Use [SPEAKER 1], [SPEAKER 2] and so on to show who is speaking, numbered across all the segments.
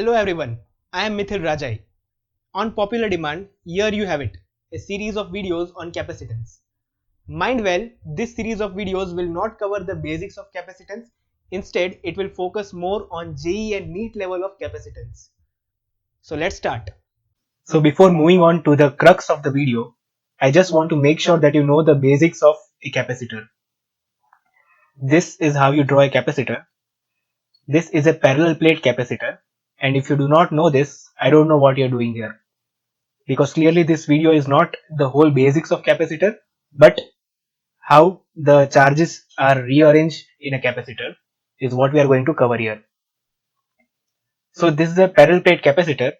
[SPEAKER 1] Hello everyone, I am Mithil Rajai. On popular demand, here you have it, a series of videos on capacitance. Mind well, this series of videos will not cover the basics of capacitance, instead it will focus more on JEE and NEET level of capacitance. So let's start. So before moving on to the crux of the video, I just want to make sure that you know the basics of a capacitor. This is how you draw a capacitor. This is a parallel plate capacitor, and if you do not know this, I don't know what you're doing here. Because clearly this video is not the whole basics of capacitor, but how the charges are rearranged in a capacitor is what we are going to cover here. So this is a parallel plate capacitor,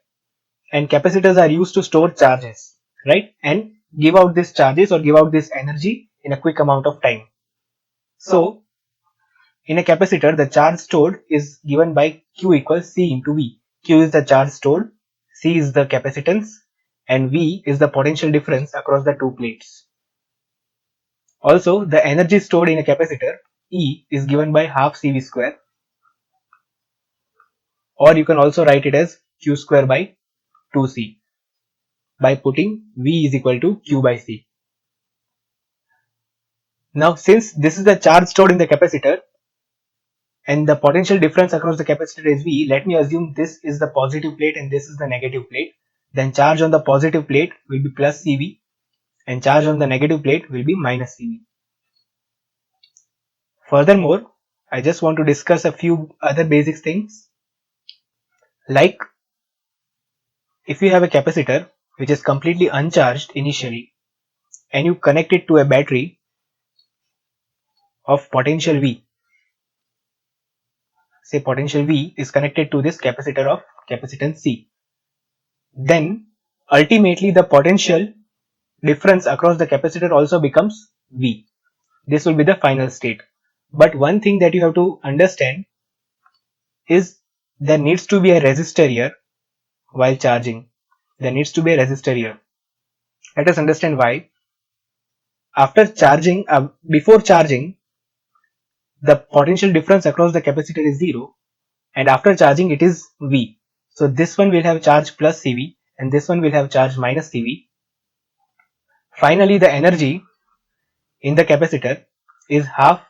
[SPEAKER 1] and capacitors are used to store charges, right? And give out these charges or give out this energy in a quick amount of time. So in a capacitor, the charge stored is given by Q equals C into V. Q is the charge stored, C is the capacitance, and V is the potential difference across the two plates. Also, the energy stored in a capacitor, E, is given by half CV square, or you can also write it as Q square by 2C by putting V is equal to Q by C. Now, since this is the charge stored in the capacitor and the potential difference across the capacitor is V, let me assume this is the positive plate and this is the negative plate. Then charge on the positive plate will be plus CV and charge on the negative plate will be minus CV. Furthermore, I just want to discuss a few other basic things, like if you have a capacitor which is completely uncharged initially and you connect it to a battery of potential V, say potential V is connected to this capacitor of capacitance C, then ultimately the potential difference across the capacitor also becomes V. This will be the final state. But one thing that you have to understand is there needs to be a resistor here while charging. There needs to be a resistor here. Let us understand why. After charging, before charging, the potential difference across the capacitor is 0, and after charging it is V. So this one will have charge plus CV and this one will have charge minus CV. Finally, the energy in the capacitor is half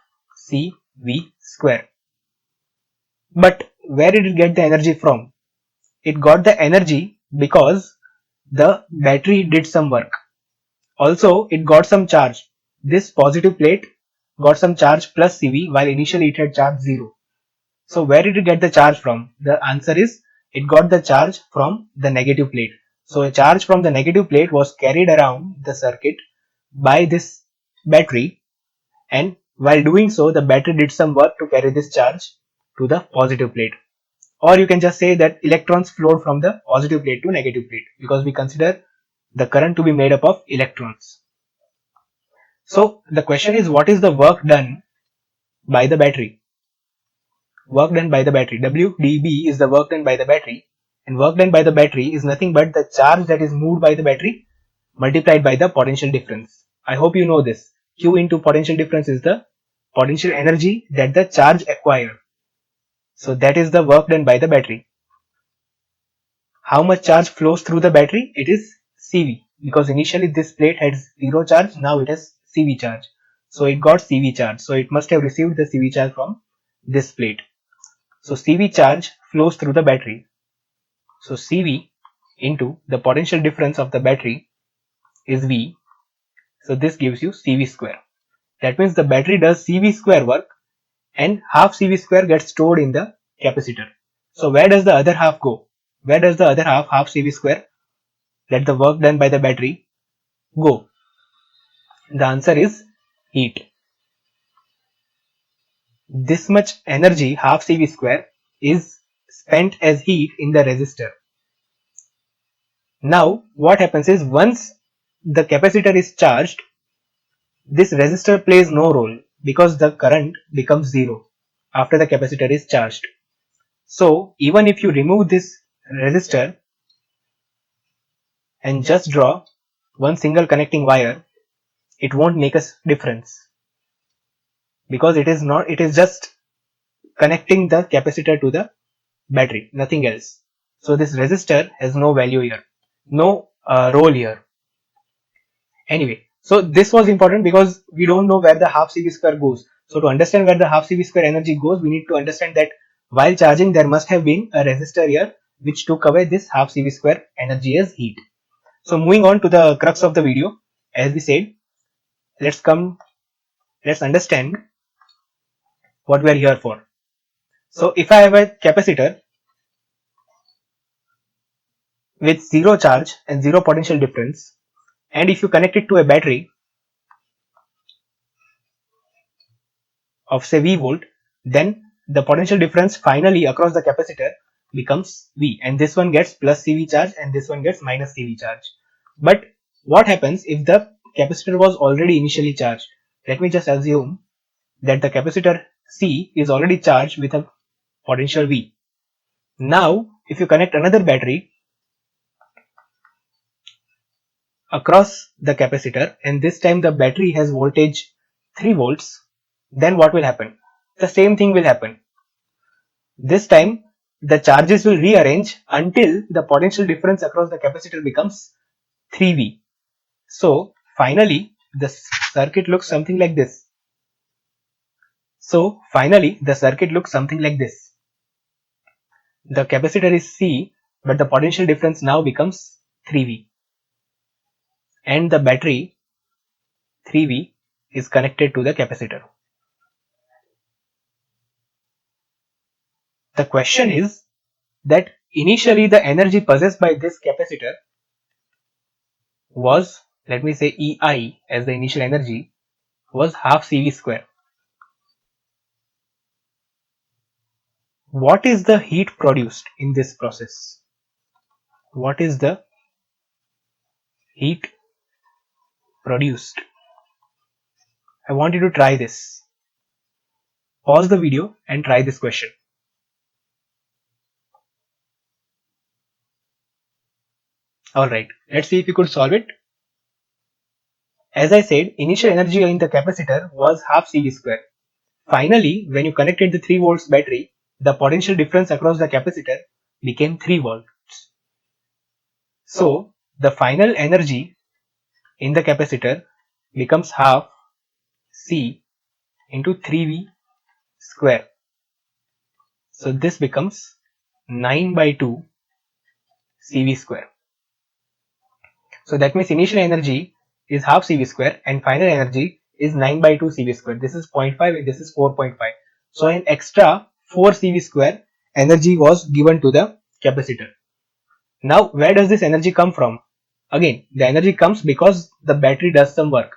[SPEAKER 1] CV square. But where did it get the energy from? It got the energy because the battery did some work. Also, it got some charge. This positive plate got some charge plus CV while initially it had charge 0. So where did it get the charge from? The answer is it got the charge from the negative plate. So a charge from the negative plate was carried around the circuit by this battery, and while doing so the battery did some work to carry this charge to the positive plate. Or you can just say that electrons flowed from the positive plate to negative plate because we consider the current to be made up of electrons. So the question is, what is the work done by the battery? Work done by the battery, WdB, is the work done by the battery, and work done by the battery is nothing but the charge that is moved by the battery multiplied by the potential difference. I hope you know this. Q into potential difference is the potential energy that the charge acquired. So that is the work done by the battery. How much charge flows through the battery? It is CV, because initially this plate had 0 charge, now it has CV charge. So it got CV charge. So it must have received the CV charge from this plate. So CV charge flows through the battery. So CV into the potential difference of the battery is V. So this gives you CV square. That means the battery does CV square work and half CV square gets stored in the capacitor. So where does the other half go? Where does the other half CV square, that the work done by the battery, go? The answer is heat. This much energy, half CV square, is spent as heat in the resistor. Now what happens is, once the capacitor is charged, this resistor plays no role because the current becomes 0 after the capacitor is charged. So even if you remove this resistor and just draw one single connecting wire, it won't make a difference because it is just connecting the capacitor to the battery, nothing else. So this resistor has no value here, no role here. Anyway, so this was important because we don't know where the half CV square goes. So to understand where the half CV square energy goes, we need to understand that while charging there must have been a resistor here which took away this half CV square energy as heat. So moving on to the crux of the video, as we said, let's understand what we are here for. So if I have a capacitor with zero charge and zero potential difference, and if you connect it to a battery of say V volt, then the potential difference finally across the capacitor becomes V, and this one gets plus CV charge and this one gets minus CV charge. But what happens if the capacitor was already initially charged? Let me just assume that the capacitor C is already charged with a potential V. Now if you connect another battery across the capacitor and this time the battery has voltage 3 volts, then what will happen? The same thing will happen. This time the charges will rearrange until the potential difference across the capacitor becomes 3V. So finally the circuit looks something like this. The capacitor is C, but the potential difference now becomes 3V, and the battery 3V is connected to the capacitor. The question is that initially the energy possessed by this capacitor was, let me say EI as the initial energy, was half CV square. What is the heat produced in this process? What is the heat produced? I want you to try this. Pause the video and try this question. Alright, let's see if you could solve it. As I said, initial energy in the capacitor was half CV square. Finally, when you connected the 3 volts battery, the potential difference across the capacitor became 3 volts. So, the final energy in the capacitor becomes half C into 3V square. So, this becomes 9 by 2 CV square. So, that means initial energy is half CV square and final energy is 9 by 2 CV square. This is 0.5 and this is 4.5. So, an extra 4 CV square energy was given to the capacitor. Now, where does this energy come from? Again, the energy comes because the battery does some work.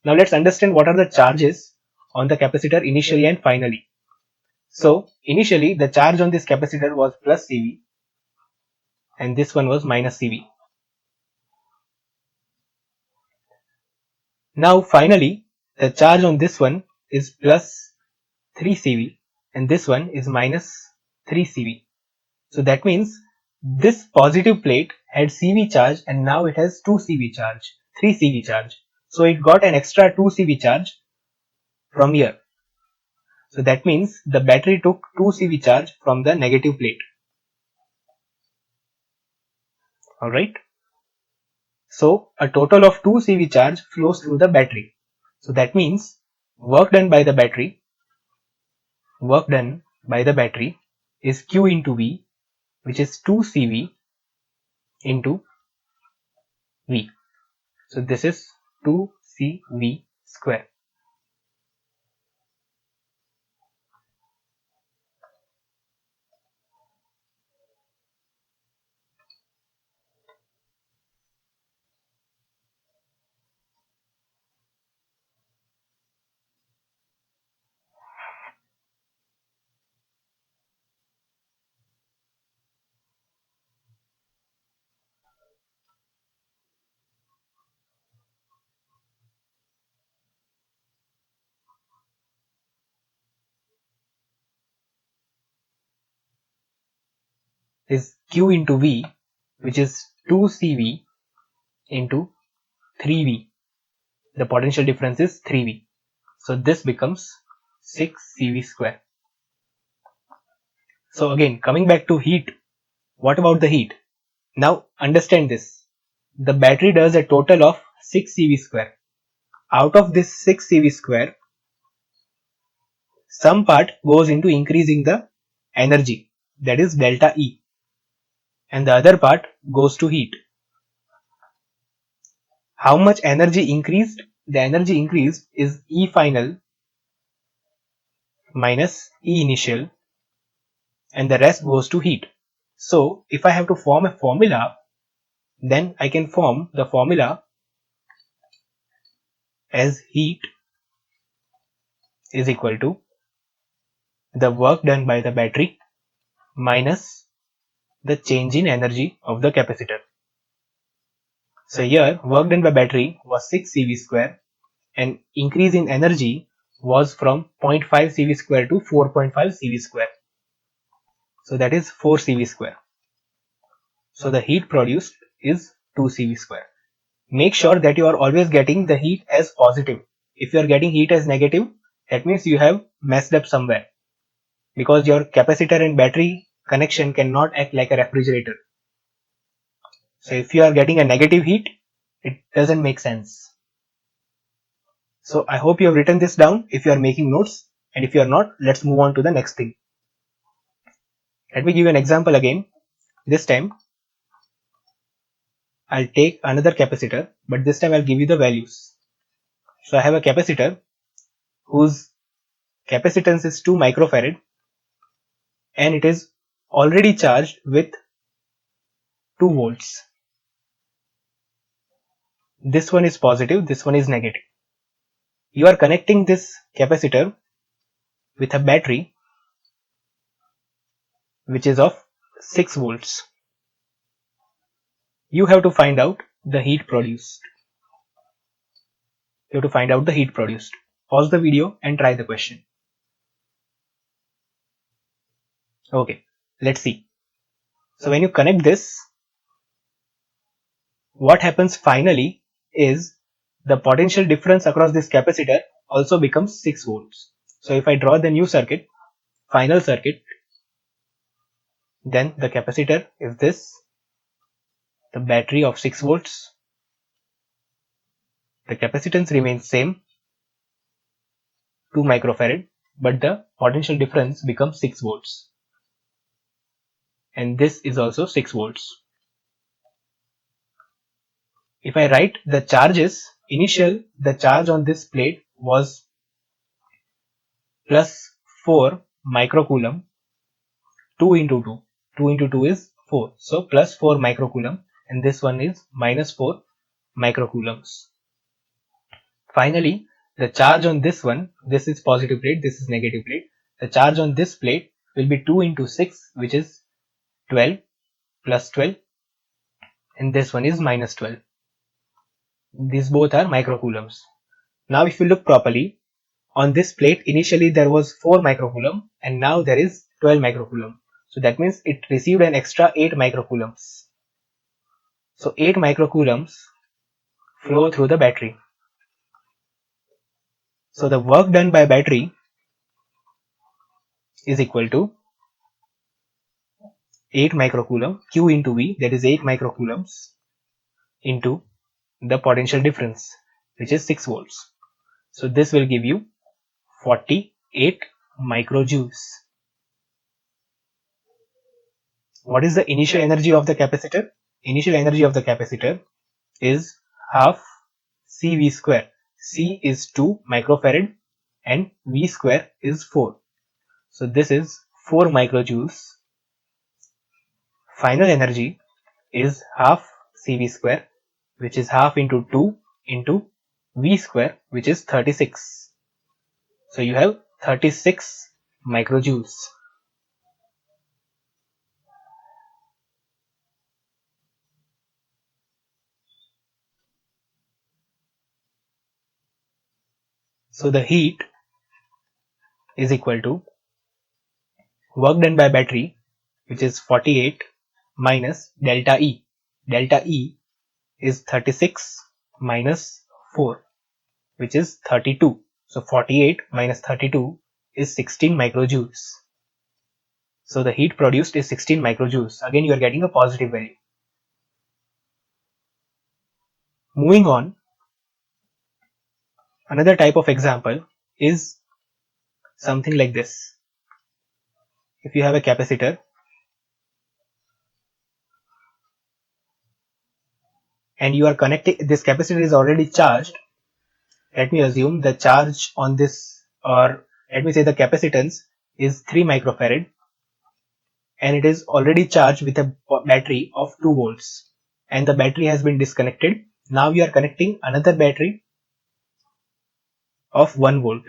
[SPEAKER 1] Now, let's understand what are the charges on the capacitor initially and finally. So, initially the charge on this capacitor was plus CV and this one was minus CV. Now, finally, the charge on this one is plus 3 CV and this one is minus 3 CV. So, that means this positive plate had CV charge and now it has 2 CV charge, 3 CV charge. So it got an extra 2 CV charge from here. So that means the battery took 2 CV charge from the negative plate. Alright. So a total of 2 CV charge flows through the battery. So that means work done by the battery is Q into V, which is 2 CV into V. So this is 2 CV square. Is Q into V, which is 2 CV into 3V. The potential difference is 3V. So this becomes 6 CV square. So again, coming back to heat, What about the heat? Now understand this. The battery does a total of 6 CV square. Out of this 6 CV square, some part goes into increasing the energy, that is delta E, and the other part goes to heat. How much energy increased? The energy increased is E final minus E initial, and the rest goes to heat. So if I have to form a formula, then I can form the formula as heat is equal to the work done by the battery minus the change in energy of the capacitor. So here work done by battery was 6 CV square and increase in energy was from 0.5 CV square to 4.5 CV square. So that is 4 CV square. So the heat produced is 2 CV square. Make sure that you are always getting the heat as positive. If you are getting heat as negative, that means you have messed up somewhere, because your capacitor and battery connection cannot act like a refrigerator. So if you are getting a negative heat, it doesn't make sense. So I hope you have written this down if you are making notes, and if you are not, let's move on to the next thing. Let me give you an example again. This time I'll take another capacitor, but this time I'll give you the values. So I have a capacitor whose capacitance is 2 microfarad and it is already charged with 2 volts. This one is positive, this one is negative. You are connecting this capacitor with a battery which is of 6 volts. You have to find out the heat produced. Pause the video and try the question. Okay, let's see. So when you connect this, what happens finally is the potential difference across this capacitor also becomes 6 volts. So if I draw the new circuit, final circuit, then the capacitor is this, the battery of 6 volts, the capacitance remains same, 2 microfarad, but the potential difference becomes 6 volts, and this is also 6 volts. If I write the charges, the charge on this plate was plus 4 microcoulomb, 2 into 2. 2 into 2 is 4. So plus 4 microcoulomb, and this one is minus 4 microcoulombs. Finally, the charge on this one, this is positive plate, this is negative plate. The charge on this plate will be 2 into 6, which is 12 plus 12, and this one is minus 12. These both are microcoulombs. Now if you look properly, on this plate initially there was 4 microcoulomb and now there is 12 microcoulomb. So that means it received an extra 8 microcoulombs. So 8 microcoulombs flow through the battery. So the work done by battery is equal to 8 microcoulomb Q into V, that is 8 microcoulombs, into the potential difference, which is 6 volts. So this will give you 48 microjoules. What is the initial energy of the capacitor? Initial energy of the capacitor is half CV square. C is 2 microfarad and V square is 4. So this is 4 microjoules. Final energy is half CV square, which is half into 2 into V square, which is 36. So you have 36 microjoules. So the heat is equal to work done by battery, which is 48 minus delta E. Delta E is 36 minus 4, which is 32. So 48 minus 32 is 16 microjoules. So the heat produced is 16 microjoules. Again, you are getting a positive value. Moving on, another type of example is something like this. If you have a capacitor and you are connecting, this capacitor is already charged. Let me assume the charge on this, or let me say the capacitance is 3 microfarad, and it is already charged with a battery of 2 volts, and the battery has been disconnected. Now you are connecting another battery of 1 volt.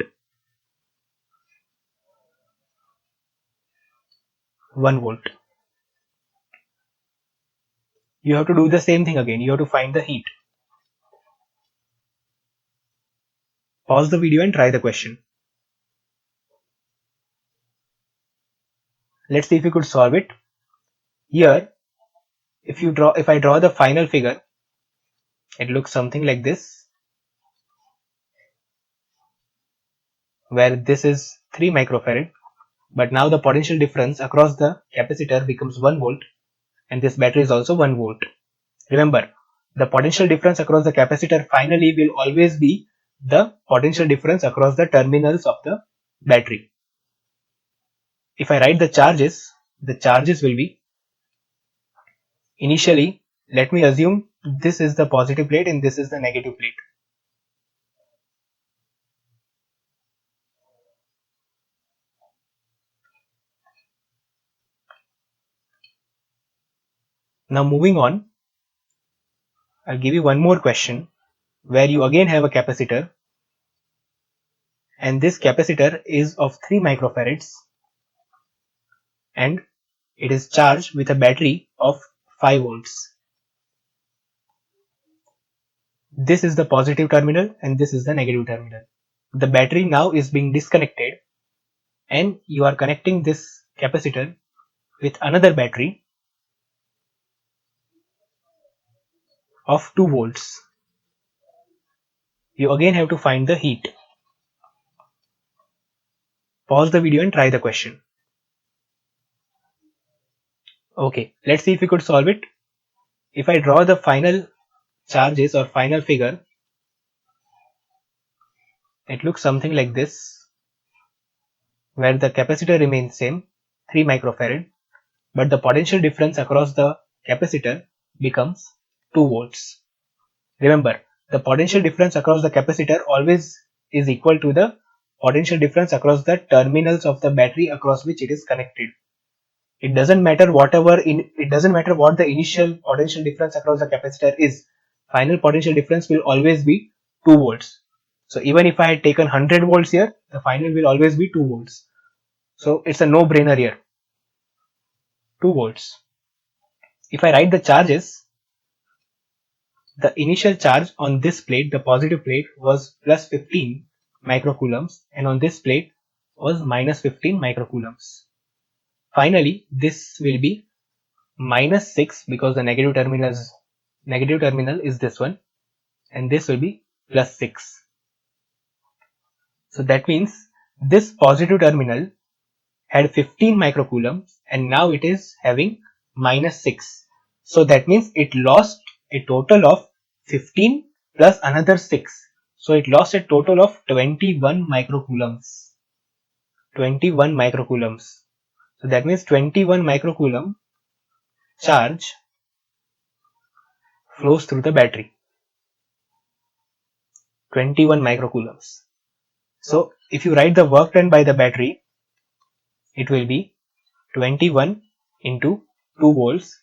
[SPEAKER 1] 1 volt. You have to do the same thing again. You have to find the heat. Pause the video and try the question. Let's see if you could solve it. Here, if I draw the final figure, it looks something like this, where this is 3 microfarad, but now the potential difference across the capacitor becomes 1 volt, and this battery is also 1 volt. Remember, the potential difference across the capacitor finally will always be the potential difference across the terminals of the battery. If I write the charges will be, initially, let me assume this is the positive plate and this is the negative plate. Now moving on, I'll give you one more question where you again have a capacitor, and this capacitor is of 3 microfarads and it is charged with a battery of 5 volts. This is the positive terminal and this is the negative terminal. The battery now is being disconnected and you are connecting this capacitor with another battery of 2 volts. You again have to find the heat. Pause the video and try the question. Okay, let's see if we could solve it. If I draw the final charges or final figure, it looks something like this, where the capacitor remains same, 3 microfarad, but the potential difference across the capacitor becomes 2 volts. Remember, the potential difference across the capacitor always is equal to the potential difference across the terminals of the battery across which it is connected. It doesn't matter what the initial potential difference across the capacitor is. Final potential difference will always be 2 volts. So even if I had taken 100 volts here, the final will always be 2 volts. So it's a no-brainer here. 2 volts. If I write the charges, the initial charge on this plate, the positive plate, was plus 15 microcoulombs, and on this plate was minus 15 microcoulombs. Finally, this will be minus 6 because the negative terminal is this one, and this will be plus 6. So that means this positive terminal had 15 microcoulombs and now it is having minus 6. So that means it lost a total of 15 plus another 6. So it lost a total of 21 microcoulombs. 21 microcoulombs. So that means 21 microcoulomb charge flows through the battery. 21 microcoulombs. So if you write the work done by the battery, it will be 21 into 2 volts.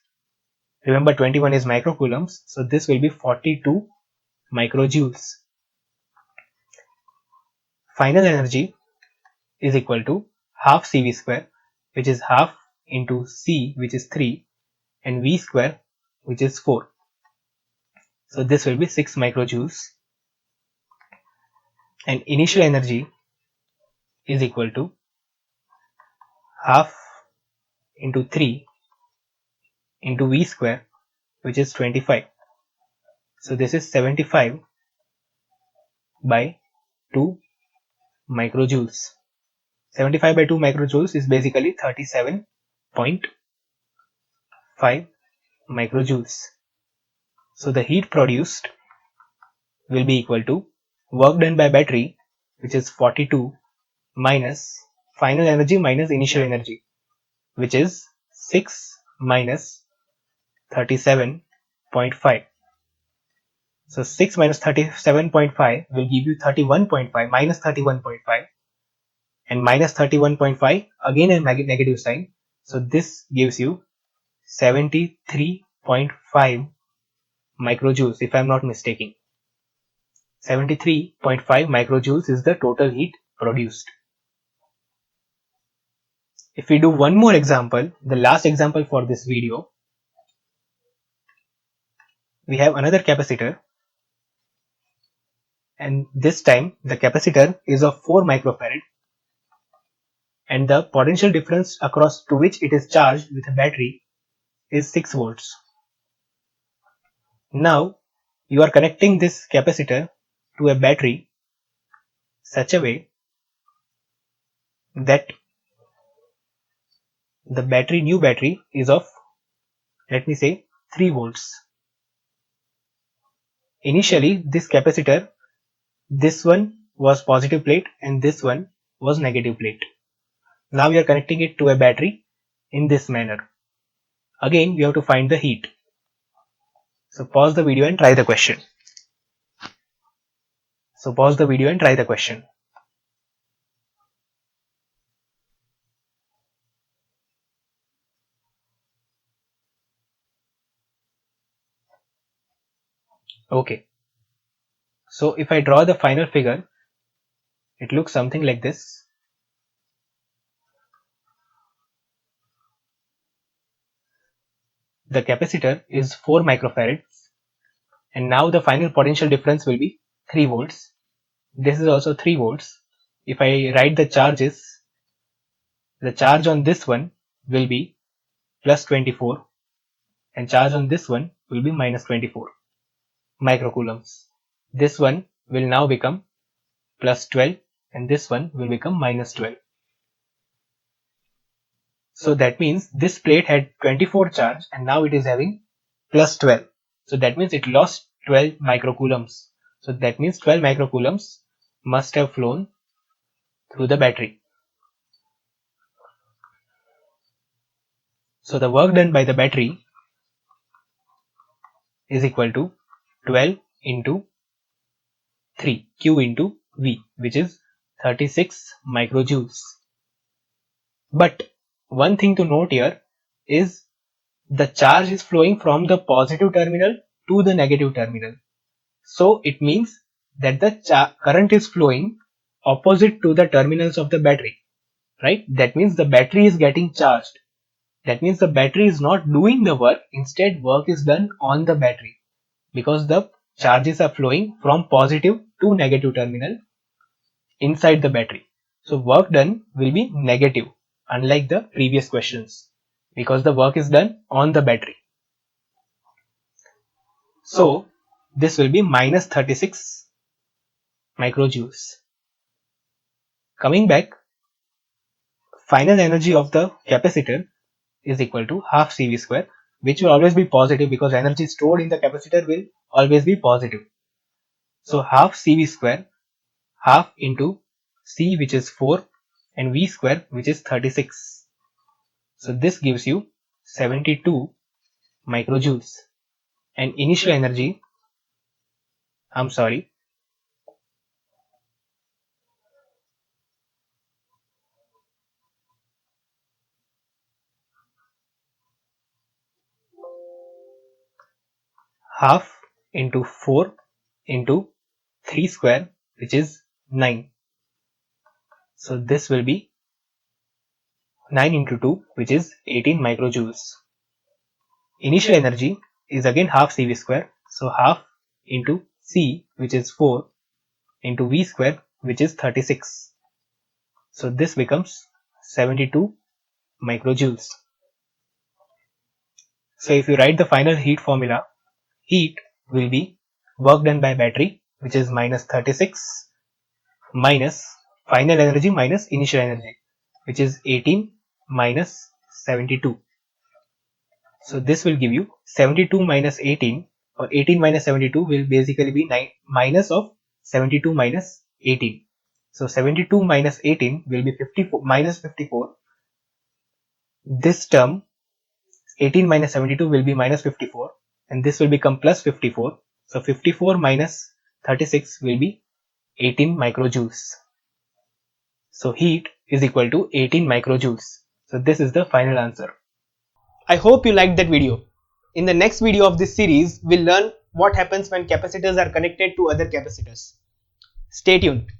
[SPEAKER 1] Remember, 21 is microcoulombs, so this will be 42 microjoules. Final energy is equal to half CV square, which is half into C, which is 3, and V square, which is 4. So this will be 6 microjoules. And initial energy is equal to half into 3 into V square, which is 25. So this is 75 by 2 microjoules. 75 by 2 microjoules is basically 37 0.5 microjoules. So the heat produced will be equal to work done by battery, which is 42, minus final energy minus initial energy, which is 6 minus 37.5. So 6 minus 37.5 will give you 31.5, minus 31.5, and minus 31.5 again a negative sign. So this gives you 73.5 microjoules, if I am not mistaken. 73.5 microjoules is the total heat produced. If we do one more example, the last example for this video, we have another capacitor, and this time the capacitor is of 4 microfarad, and the potential difference across to which it is charged with a battery is 6 volts. Now you are connecting this capacitor to a battery such a way that the new battery is of, let me say, 3 volts. Initially this capacitor, this one was positive plate and this one was negative plate. Now we are connecting it to a battery in this manner. Again we have to find the heat. So pause the video and try the question. Okay. So if I draw the final figure, it looks something like this. The capacitor is 4 microfarads, and now the final potential difference will be 3 volts. This is also 3 volts. If I write the charges, the charge on this one will be plus 24 and charge on this one will be minus 24 microcoulombs. This one will now become plus 12 and this one will become minus 12. So that means this plate had 24 charge and now it is having plus 12. So that means it lost 12 microcoulombs. So that means 12 microcoulombs must have flown through the battery. So the work done by the battery is equal to 12 into 3, Q into V, which is 36 microjoules. But one thing to note here is the charge is flowing from the positive terminal to the negative terminal. So it means that the current is flowing opposite to the terminals of the battery, right? That means the battery is getting charged. That means the battery is not doing the work, instead work is done on the battery because the charges are flowing from positive to negative terminal inside the battery. So work done will be negative, unlike the previous questions, because the work is done on the battery. So this will be minus 36 microjoules. Coming back, final energy of the capacitor is equal to half CV square, which will always be positive because energy stored in the capacitor will always be positive. So half CV square, half into C, which is 4, and V square, which is 36. So this gives you 72 microjoules. And initial energy, half into 4 into 3 square, which is 9. So this will be 9 into 2, which is 18 microjoules. Initial energy is again half CV square. So half into C, which is 4, into V square, which is 36. So this becomes 72 microjoules. So if you write the final heat formula, heat will be work done by battery, which is minus 36, minus final energy minus initial energy, which is 18 minus 72. So this will give you 72 minus 18, or 18 minus 72 will basically be 9 minus of 72 minus 18. So 72 minus 18 will be 54 minus 54. This term 18 minus 72 will be minus 54, and this will become plus 54. So 54 minus 36 will be 18 microjoules. So heat is equal to 18 microjoules. So this is the final answer. I hope you liked that video. In the next video of this series, we'll learn what happens when capacitors are connected to other capacitors. Stay tuned.